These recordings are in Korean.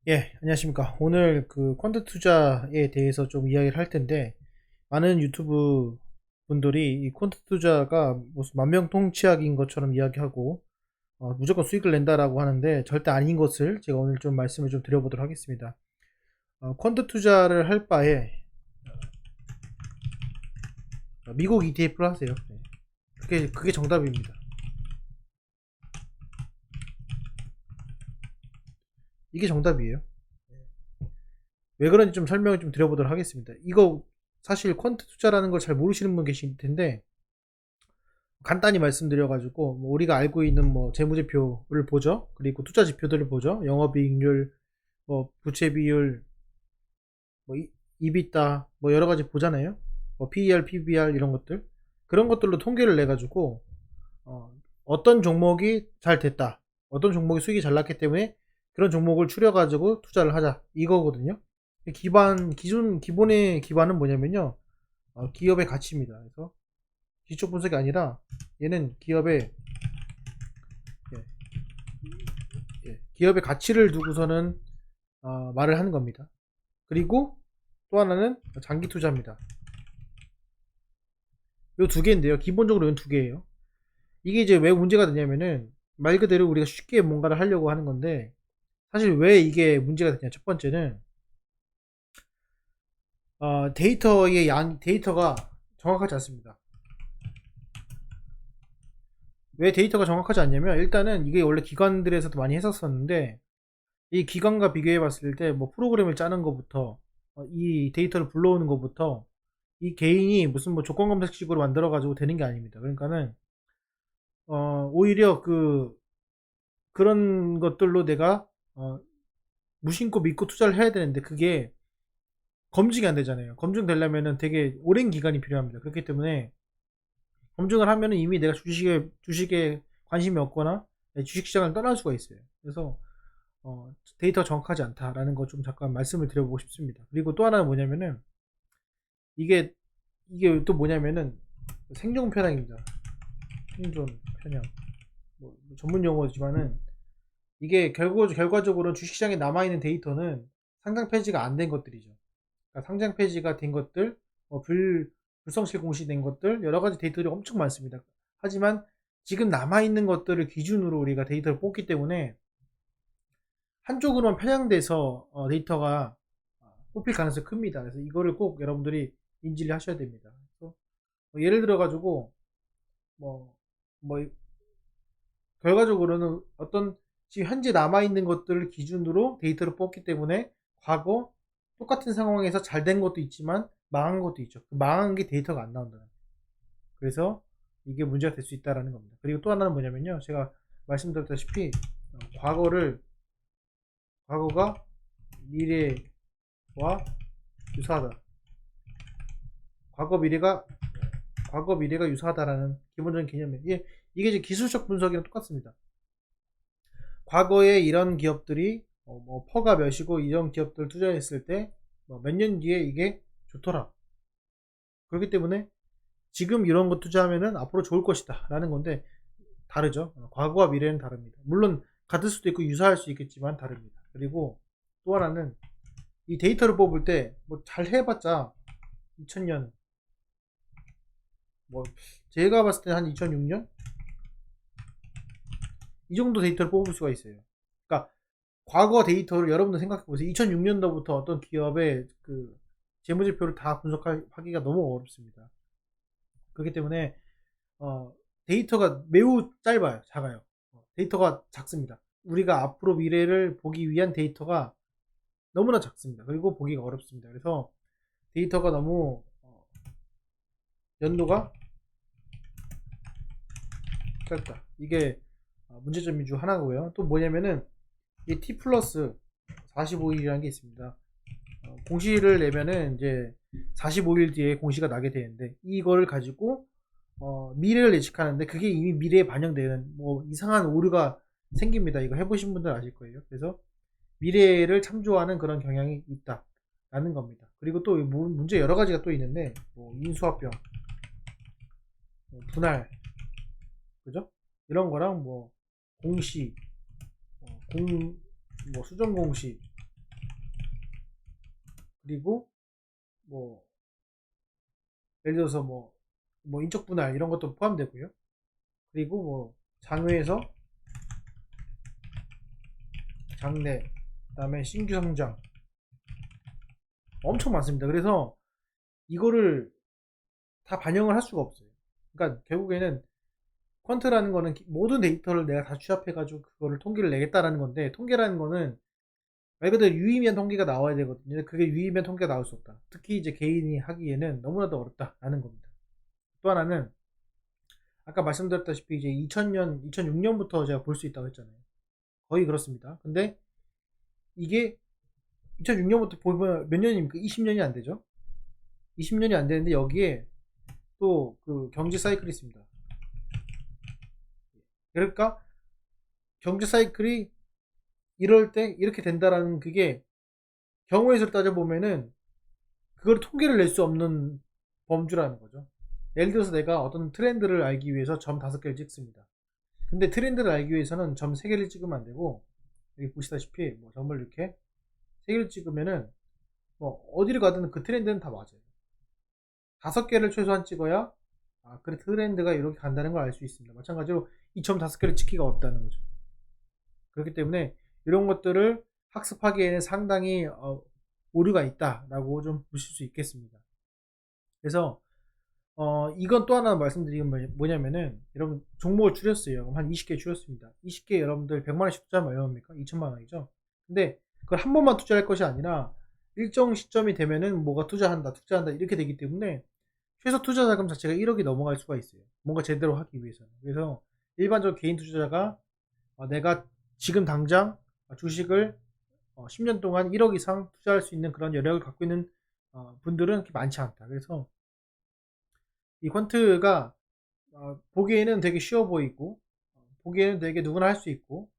예, 안녕하십니까. 오늘 그 퀀트 투자에 대해서 좀 이야기를 할 텐데, 많은 유튜브 분들이 이 퀀트 투자가 무슨 만병통치약인 것처럼 이야기하고, 무조건 수익을 낸다라고 하는데, 절대 아닌 것을 제가 오늘 좀 말씀을 좀 드려보도록 하겠습니다. 퀀트 투자를 할 바에, 미국 ETF를 하세요. 네. 그게 정답입니다. 이게 정답이에요. 왜 그런지 좀 설명을 좀 드려보도록 하겠습니다. 이거 사실 퀀트 투자라는 걸 잘 모르시는 분 계실 텐데, 간단히 말씀드려가지고 뭐 우리가 알고 있는 뭐 재무제표를 보죠. 그리고 투자 지표들을 보죠. 영업이익률, 뭐 부채 비율, 뭐 이비타, 뭐 여러 가지 보잖아요. 뭐 PER, PBR 이런 것들, 그런 것들로 통계를 내 가지고 어떤 종목이 잘 됐다, 어떤 종목이 수익이 잘 났기 때문에 그런 종목을 추려 가지고 투자를 하자, 이거거든요. 기본의 기반은 뭐냐면요, 기업의 가치입니다. 그래서 기초 분석이 아니라 얘는 예, 기업의 가치를 두고서는 말을 하는 겁니다. 그리고 또 하나는 장기 투자입니다. 요 두 개인데요. 기본적으로 이 두 개예요. 이게 이제 왜 문제가 되냐면은, 말 그대로 우리가 쉽게 뭔가를 하려고 하는 건데, 사실 왜 이게 문제가 되냐. 첫 번째는 데이터가 정확하지 않습니다. 왜 데이터가 정확하지 않냐면, 일단은 이게 원래 기관들에서도 많이 했었었는데, 이 기관과 비교해 봤을 때 뭐 프로그램을 짜는 것부터, 이 데이터를 불러오는 것부터, 이 개인이 무슨 뭐 조건 검색식으로 만들어 가지고 되는 게 아닙니다. 그러니까는 오히려 그런 것들로 내가 무심코 믿고 투자를 해야 되는데, 그게 검증이 안 되잖아요. 검증되려면은 되게 오랜 기간이 필요합니다. 그렇기 때문에 검증을 하면은 이미 내가 주식에 관심이 없거나 주식시장을 떠날 수가 있어요. 그래서 데이터가 정확하지 않다라는 거 좀 잠깐 말씀을 드려보고 싶습니다. 그리고 또 하나는 뭐냐면은, 이게 이게 또 뭐냐면은 생존 편향입니다. 생존 편향, 뭐 전문 용어지만은, 이게 결과적으로 주식시장에 남아있는 데이터는 상장 폐지가 안 된 것들이죠. 그러니까 상장 폐지가 된 것들, 불성실 공시된 것들, 여러 가지 데이터들이 엄청 많습니다. 하지만 지금 남아있는 것들을 기준으로 우리가 데이터를 뽑기 때문에 한쪽으로만 편향돼서 데이터가 뽑힐 가능성이 큽니다. 그래서 이거를 꼭 여러분들이 인지를 하셔야 됩니다. 그래서 뭐 예를 들어가지고 뭐, 뭐 결과적으로는 어떤 지금 현재 남아있는 것들을 기준으로 데이터를 뽑기 때문에, 과거 똑같은 상황에서 잘 된 것도 있지만 망한 것도 있죠. 그 망한 게 데이터가 안 나온다는 거예요. 그래서 이게 문제가 될 수 있다는 겁니다. 그리고 또 하나는 뭐냐면요, 제가 말씀드렸다시피 과거가 미래와 유사하다. 과거 미래가 과거 미래가 유사하다라는 기본적인 개념이에요. 이게 이제 기술적 분석이랑 똑같습니다. 과거에 이런 기업들이 뭐 퍼가 몇이고 이런 기업들 투자했을 때 몇 년 뒤에 이게 좋더라. 그렇기 때문에 지금 이런 거 투자하면은 앞으로 좋을 것이다 라는 건데, 다르죠. 과거와 미래는 다릅니다. 물론 같을 수도 있고 유사할 수 있겠지만 다릅니다. 그리고 또 하나는, 이 데이터를 뽑을 때 뭐 잘 해봤자 2000년, 뭐 제가 봤을 때 한 2006년 이 정도 데이터를 뽑을 수가 있어요. 그러니까 과거 데이터를 여러분들 생각해 보세요. 2006년도부터 어떤 기업의 그 재무제표를 다 분석하기가 너무 어렵습니다. 그렇기 때문에 어, 데이터가 매우 짧아요. 작아요. 데이터가 작습니다. 우리가 앞으로 미래를 보기 위한 데이터가 너무나 작습니다. 그리고 보기가 어렵습니다. 그래서 데이터가 너무 연도가 짧다. 이게 문제점이 중 하나고요. 또 뭐냐면은 이 T 플러스 45일이라는 게 있습니다. 공시를 내면은 이제 45일 뒤에 공시가 나게 되는데, 이거를 가지고 미래를 예측하는데 그게 이미 미래에 반영되는 뭐 이상한 오류가 생깁니다. 이거 해보신 분들 아실 거예요. 그래서 미래를 참조하는 그런 경향이 있다라는 겁니다. 그리고 또 문제 여러 가지가 또 있는데, 뭐 인수합병, 뭐 분할, 그죠? 이런 거랑 뭐 공시, 공, 뭐 수정 공시, 그리고 뭐 예를 들어서 뭐 인적 분할 이런 것도 포함되고요. 그리고 뭐 장외에서 장내, 그다음에 신규 성장 엄청 많습니다. 그래서 이거를 다 반영을 할 수가 없어요. 그러니까 결국에는 퀀트라는 거는 모든 데이터를 내가 다 취합해가지고 그거를 통계를 내겠다라는 건데, 통계라는 거는 말 그대로 유의미한 통계가 나와야 되거든요. 그게 유의미한 통계가 나올 수 없다. 특히 이제 개인이 하기에는 너무나도 어렵다라는 겁니다. 또 하나는 아까 말씀드렸다시피 이제 2000년, 2006년부터 제가 볼 수 있다고 했잖아요. 거의 그렇습니다. 근데 이게 2006년부터 보면 몇 년입니까? 20년이 안 되죠? 20년이 안 되는데 여기에 또 그 경제 사이클이 있습니다. 그러니까 경제 사이클이 이럴 때 이렇게 된다라는 그게 경우의 수를 따져보면은 그걸 통계를 낼 수 없는 범주라는 거죠. 예를 들어서 내가 어떤 트렌드를 알기 위해서 점 5개를 찍습니다. 근데 트렌드를 알기 위해서는 점 3개를 찍으면 안 되고, 여기 보시다시피 뭐 점을 이렇게 3개를 찍으면은 뭐 어디를 가든 그 트렌드는 다 맞아요. 5개를 최소한 찍어야 그래 트렌드가 이렇게 간다는 걸 알 수 있습니다. 마찬가지로 이 점 5개를 찍기가 어렵다는 거죠. 그렇기 때문에 이런 것들을 학습하기에는 상당히 오류가 있다라고 좀 보실 수 있겠습니다. 그래서 이건 또 하나 말씀드리는 게 뭐냐면은 여러분 종목을 줄였어요. 한 20개 줄였습니다. 20개 여러분들 100만원씩 투자하면 얼마입니까? 2천만원이죠. 근데 그걸 한 번만 투자할 것이 아니라 일정 시점이 되면은 뭐가 투자한다 이렇게 되기 때문에 최소 투자 자금 자체가 1억이 넘어갈 수가 있어요. 뭔가 제대로 하기 위해서는. 그래서 일반적으로 개인 투자자가 내가 지금 당장 주식을 10년 동안 1억 이상 투자할 수 있는 그런 여력을 갖고 있는 분들은 그렇게 많지 않다. 그래서 이 퀀트가 보기에는 되게 쉬워 보이고 보기에는 되게 누구나 할 수 있고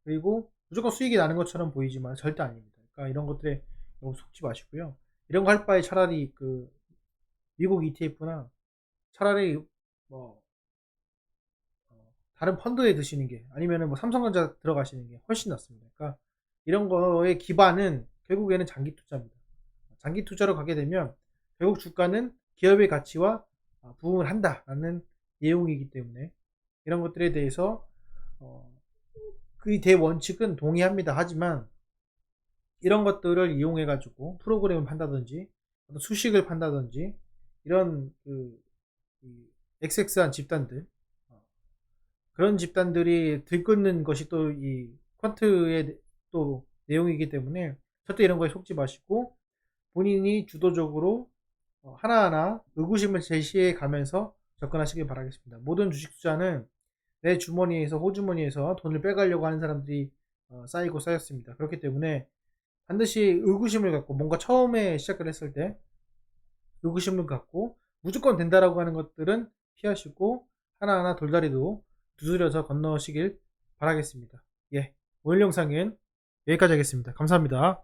그리고 무조건 수익이 나는 것처럼 보이지만 절대 아닙니다. 그러니까 이런 것들에 너무 속지 마시고요. 이런 거 할 바에 차라리 그 미국 ETF나 차라리 뭐 다른 펀드에 드시는 게 아니면은 뭐 삼성전자 들어가시는 게 훨씬 낫습니다. 그러니까 이런 거의 기반은 결국에는 장기 투자입니다. 장기 투자로 가게 되면 결국 주가는 기업의 가치와 부응을 한다라는 내용이기 때문에 이런 것들에 대해서 그 대원칙은 동의합니다. 하지만 이런 것들을 이용해 가지고 프로그램을 판다든지 수식을 판다든지 이런 그 XX한 집단들 그런 집단들이 들끓는 것이 또 이 퀀트의 또 내용이기 때문에 절대 이런 거에 속지 마시고 본인이 주도적으로 하나하나 의구심을 제시해 가면서 접근하시길 바라겠습니다. 모든 주식 투자는 내 주머니에서 호주머니에서 돈을 빼가려고 하는 사람들이 쌓이고 쌓였습니다. 그렇기 때문에 반드시 의구심을 갖고 뭔가 처음에 시작을 했을 때 의구심을 갖고 무조건 된다라고 하는 것들은 피하시고 하나하나 돌다리도 두드려서 건너시길 바라겠습니다. 예, 오늘 영상은 여기까지 하겠습니다. 감사합니다.